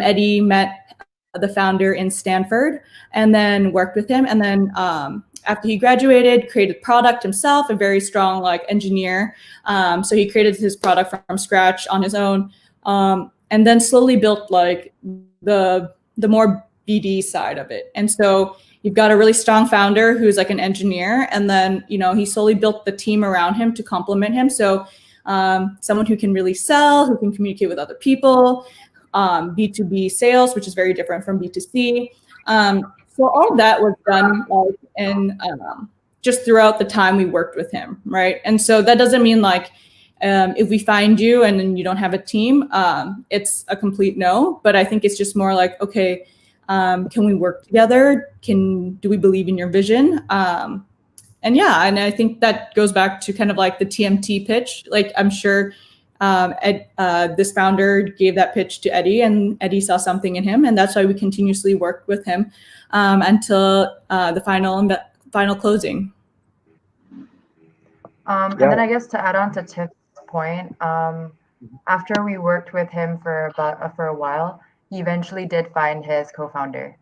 Eddie met the founder in Stanford and then worked with him, and then after he graduated, created product himself, a very strong like engineer. So he created his product from scratch on his own. And then slowly built like the more BD side of it. And so you've got a really strong founder who's like an engineer, and then he slowly built the team around him to complement him. So someone who can really sell, who can communicate with other people, B2B sales, which is very different from B2C. So all that was done like in just throughout the time we worked with him, right? And so that doesn't mean like if we find you and then you don't have a team, it's a complete no. But I think it's just more like, okay, can we work together? Do we believe in your vision? And I think that goes back to kind of like the TMT pitch. Like I'm sure this founder gave that pitch to Eddie, and Eddie saw something in him, and that's why we continuously worked with him until the final closing. And then I guess to add on to Tiff's point, after we worked with him for a while, he eventually did find his co-founder.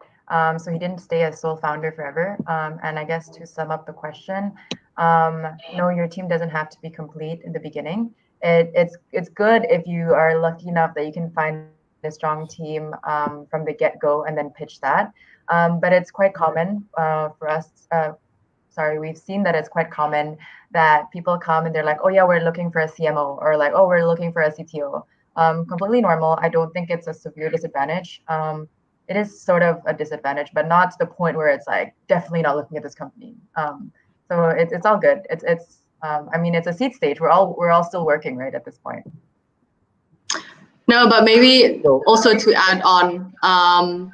So he didn't stay a sole founder forever. And I guess to sum up the question, no, your team doesn't have to be complete in the beginning. It's good if you are lucky enough that you can find a strong team from the get-go and then pitch that. But it's quite common for us. We've seen that it's quite common that people come and they're like, oh yeah, we're looking for a CMO, or like, oh, we're looking for a CTO. Completely normal. I don't think it's a severe disadvantage. It is sort of a disadvantage, but not to the point where it's like definitely not looking at this company. So it's all good. It's it's a seed stage. We're all still working right at this point. No, but maybe also to add on,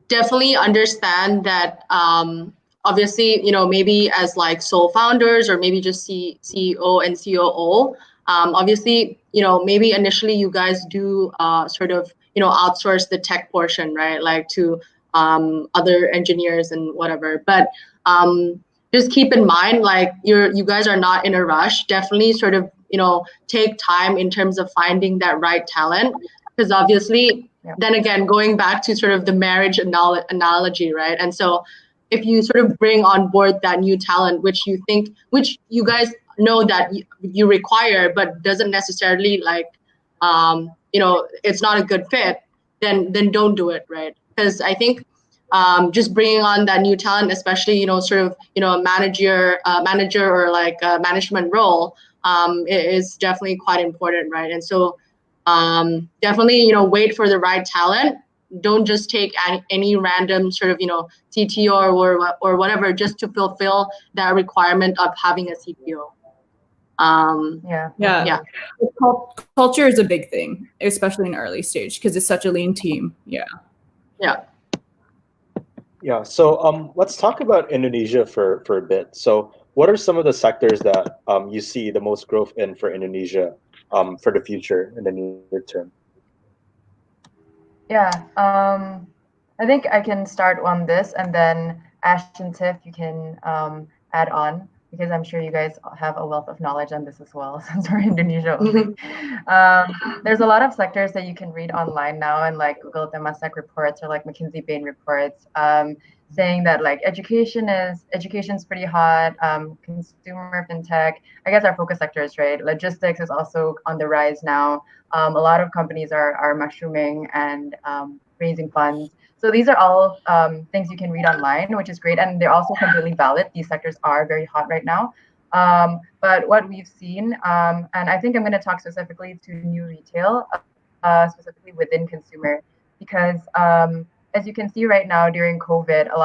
definitely understand that obviously, maybe as like sole founders or maybe just CEO and COO, obviously, maybe initially you guys do sort of, outsource the tech portion, right? Like to other engineers and whatever. But just keep in mind, like you guys are not in a rush. Definitely sort of, take time in terms of finding that right talent. Because obviously, then again, going back to sort of the marriage analogy, right? And so if you sort of bring on board that new talent, which you guys know that you require, but doesn't necessarily like, it's not a good fit, then don't do it, right? Because I think just bringing on that new talent, especially, sort of, a manager or like a management role is definitely quite important, right? And so definitely, wait for the right talent. Don't just take any random sort of, CTO or whatever just to fulfill that requirement of having a CTO. Yeah. Culture is a big thing, especially in early stage, because it's such a lean team. Yeah. So let's talk about Indonesia for a bit. So what are some of the sectors that you see the most growth in for Indonesia for the future in the near term? I think I can start on this, and then Ash and Tiff, you can add on, because I'm sure you guys have a wealth of knowledge on this as well, since we're in Indonesia. There's a lot of sectors that you can read online now, and like Google Temasek reports or like McKinsey Bain reports, saying that like education's pretty hot, consumer fintech. I guess our focus sectors, right? Logistics is also on the rise now. A lot of companies are mushrooming and raising funds. So these are all things you can read online, which is great, and they're also completely valid. These sectors are very hot right now. But what we've seen, and I think I'm going to talk specifically to new retail, specifically within consumer, because as you can see right now during COVID, a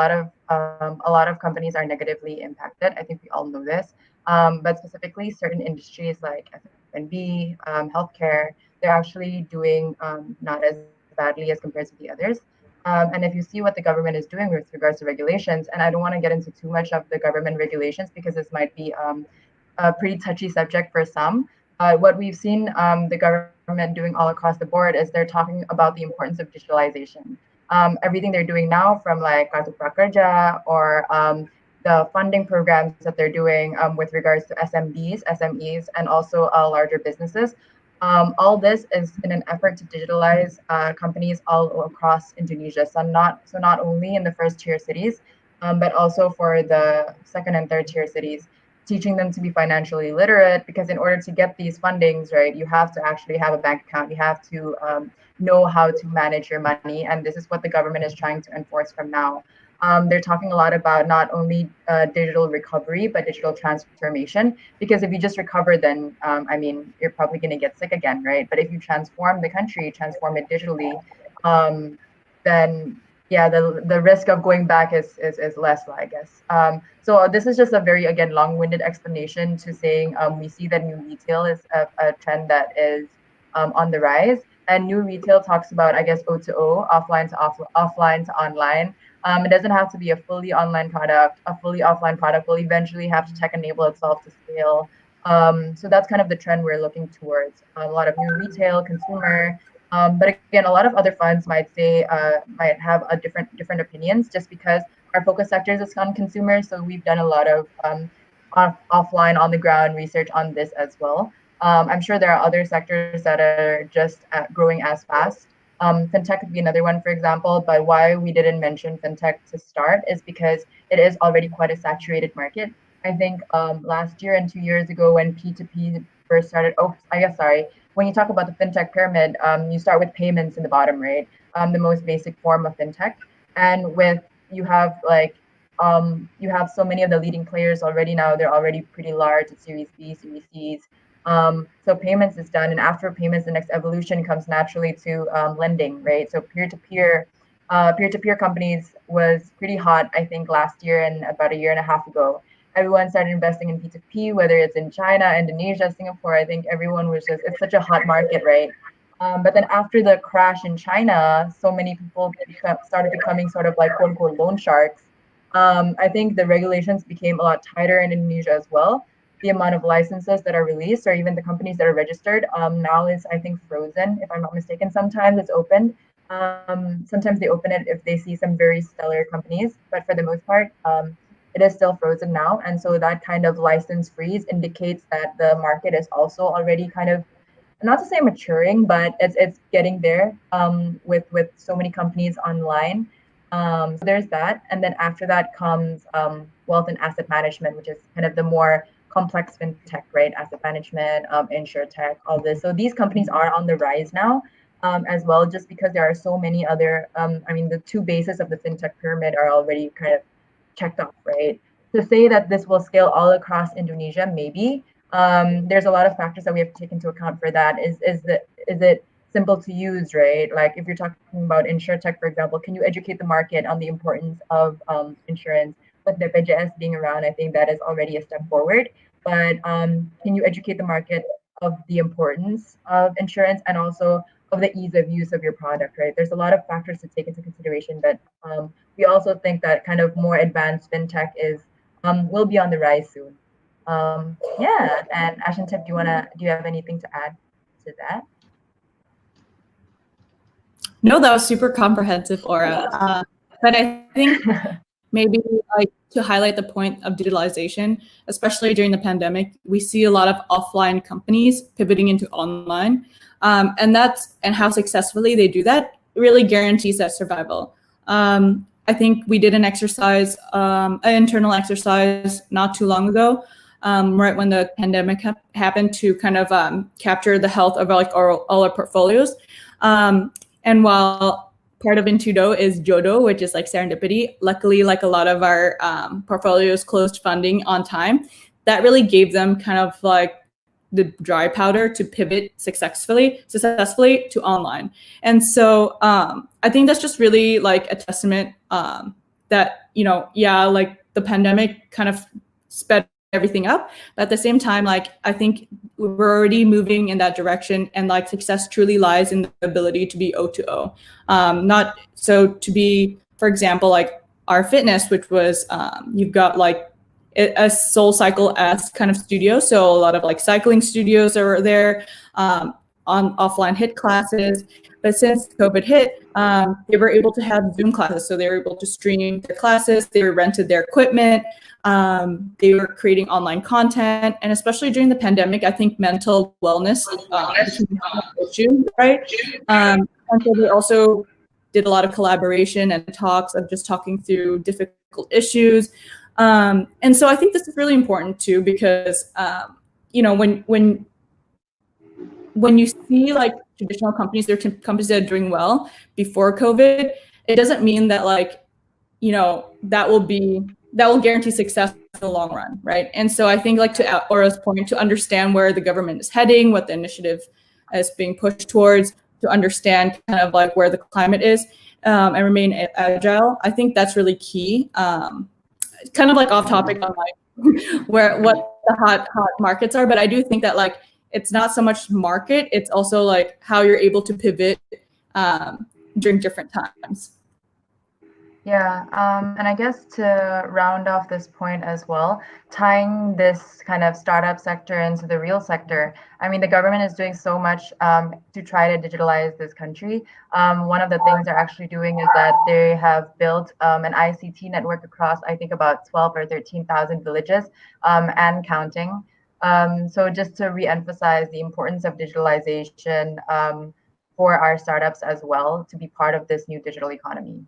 lot of companies are negatively impacted. I think we all know this. But specifically, certain industries like F&B, healthcare, they're actually doing not as badly as compared to the others. And if you see what the government is doing with regards to regulations, and I don't want to get into too much of the government regulations because this might be a pretty touchy subject for some. What we've seen the government doing all across the board is they're talking about the importance of digitalization. Everything they're doing now, from like Kartu Prakerja or the funding programs that they're doing with regards to SMEs, and also larger businesses. All this is in an effort to digitalize companies all across Indonesia. So not only in the first tier cities, but also for the second and third tier cities, teaching them to be financially literate. Because in order to get these fundings, right, you have to actually have a bank account. You have to know how to manage your money, and this is what the government is trying to enforce from now. They're talking a lot about not only digital recovery, but digital transformation. Because if you just recover, then I mean, you're probably going to get sick again, right? But if you transform the country, transform it digitally, then yeah, the risk of going back is less, I guess. So this is just a very, again, long-winded explanation to saying we see that new retail is a trend that is on the rise. And new retail talks about, I guess, O2O, offline to online. It doesn't have to be a fully online product. A fully offline product will eventually have to tech enable itself to scale. So that's kind of the trend we're looking towards. A lot of new retail, consumer. But again, a lot of other funds might say might have a different opinions, just because our focus sectors is on consumers. So we've done a lot of offline, on the ground research on this as well. I'm sure there are other sectors that are just growing as fast. Fintech could be another one, for example, but why we didn't mention fintech to start is because it is already quite a saturated market. I think last year and 2 years ago, when P2P first started, when you talk about the fintech pyramid, you start with payments in the bottom, right? The most basic form of fintech. And with you have so many of the leading players already now. They're already pretty large at Series B, Series C's. So payments is done, and after payments, the next evolution comes naturally to lending, right? So peer-to-peer companies was pretty hot, I think, last year and about a year and a half ago. Everyone started investing in P2P, whether it's in China, Indonesia, Singapore. I think everyone was just, it's such a hot market, right? But then after the crash in China, so many people started becoming sort of like quote unquote loan sharks. I think the regulations became a lot tighter in Indonesia as well. The amount of licenses that are released, or even the companies that are registered, now is, I think, frozen, if I'm not mistaken. Sometimes it's open. Sometimes they open it if they see some very stellar companies, but for the most part, it is still frozen now. And so that kind of license freeze indicates that the market is also already kind of, not to say maturing, but it's getting there with so many companies online. So there's that. And then after that comes wealth and asset management, which is kind of the more complex fintech, right? Asset management, insurtech, all this. So these companies are on the rise now as well, just because there are so many other, the two bases of the fintech pyramid are already kind of checked off, right? To say that this will scale all across Indonesia, maybe. There's a lot of factors that we have to take into account for that. Is it simple to use, right? Like if you're talking about insurtech, for example, can you educate the market on the importance of insurance? With the BPJS being around, I think that is already a step forward. But can you educate the market of the importance of insurance and also of the ease of use of your product, right? There's a lot of factors to take into consideration, but we also think that kind of more advanced fintech will be on the rise soon. Yeah, and Ashantip, do you have anything to add to that? No, that was super comprehensive, Aura. But I think maybe like to highlight the point of digitalization, especially during the pandemic, we see a lot of offline companies pivoting into online, and how successfully they do that really guarantees that survival. I think we did an exercise, an internal exercise not too long ago, right when the pandemic happened, to kind of capture the health of all our portfolios. And while part of Intudo is Jodo, which is like serendipity, luckily, like a lot of our portfolios closed funding on time. That really gave them kind of like the dry powder to pivot successfully to online. And so I think that's just really like a testament that, like the pandemic kind of sped everything up, but at the same time, like I think we're already moving in that direction, and like success truly lies in the ability to be O2O. Not so to be, for example, like our fitness, which was you've got like a Soul Cycle-esque kind of studio. So a lot of like cycling studios are there, on offline HIIT classes. But since COVID hit, they were able to have Zoom classes. So they were able to stream their classes. They rented their equipment. They were creating online content. And especially during the pandemic, I think mental wellness became an issue, right? And so they also did a lot of collaboration and talks of just talking through difficult issues. And so I think this is really important too, because when you see like traditional companies, they're companies that are doing well before COVID, it doesn't mean that like, that will guarantee success in the long run, right? And so I think, like to Aura's point, to understand where the government is heading, what the initiative is being pushed towards, to understand kind of like where the climate is, and remain agile, I think that's really key. Kind of like off topic on like what the hot markets are, but I do think that like it's not so much market, it's also like how you're able to pivot during different times. Yeah, and I guess to round off this point as well, tying this kind of startup sector into the real sector, I mean, the government is doing so much to try to digitalize this country. One of the things they're actually doing is that they have built an ICT network across, I think, about 12 or 13,000 villages and counting. So just to re-emphasize the importance of digitalization for our startups as well, to be part of this new digital economy.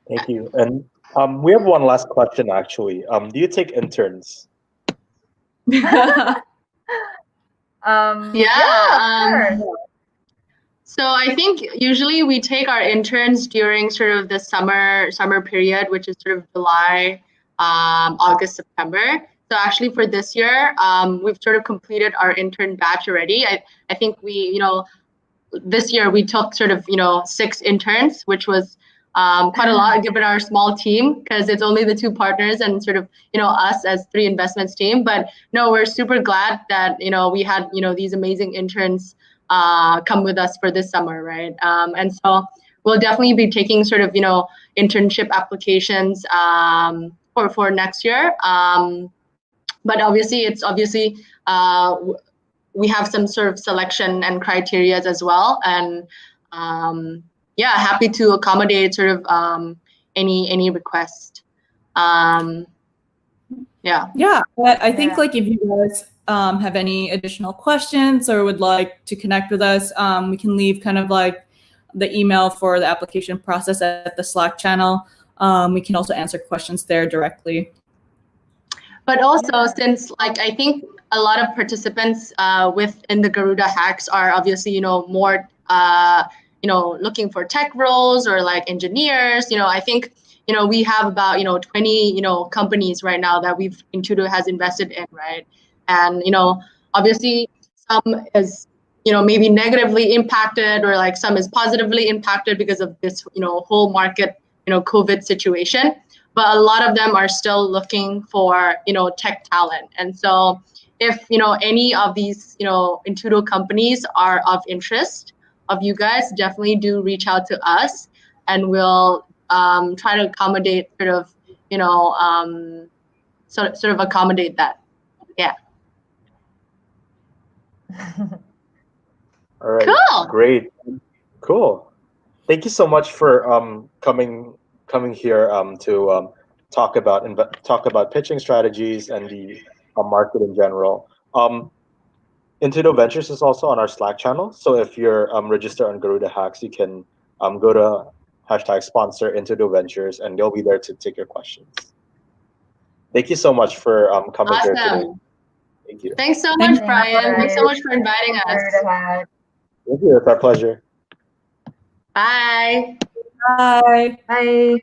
Thank you. And we have one last question, actually. Do you take interns? Yeah. Sure. So I think usually we take our interns during sort of the summer period, which is sort of July, August, September. So actually for this year, we've sort of completed our intern batch already. I think we, this year we took sort of, 6 interns, which was quite a lot given our small team, because it's only the 2 partners and sort of, us as 3 investments team. But no, we're super glad that, we had, these amazing interns come with us for this summer, right? And so we'll definitely be taking sort of, internship applications for next year. But obviously, we have some sort of selection and criteria as well. And happy to accommodate sort of any request. Yeah, but I think like if you guys have any additional questions or would like to connect with us, we can leave kind of like the email for the application process at the Slack channel. We can also answer questions there directly. But also, since like I think a lot of participants within the Garuda Hacks are obviously more looking for tech roles or like engineers. I think we have about 20 companies right now that Intudo has invested in, right? And obviously some is maybe negatively impacted, or like some is positively impacted because of this whole market COVID situation. But a lot of them are still looking for tech talent. And so if any of these Intudo companies are of interest of you guys, definitely do reach out to us, and we'll try to accommodate sort of accommodate that. Yeah. All right. Cool. Great. Cool. Thank you so much for coming coming here to talk about pitching strategies and the market in general. Intudo Ventures is also on our Slack channel, so if you're registered on Garuda Hacks, you can go to #sponsor Intudo Ventures, and they'll be there to take your questions. Thank you so much for coming here today. Awesome. Thank you. Thanks so Thank much, Brian. Thanks so much for inviting us. Garuda Hacks. Thank you. It's our pleasure. Bye. Bye. Bye.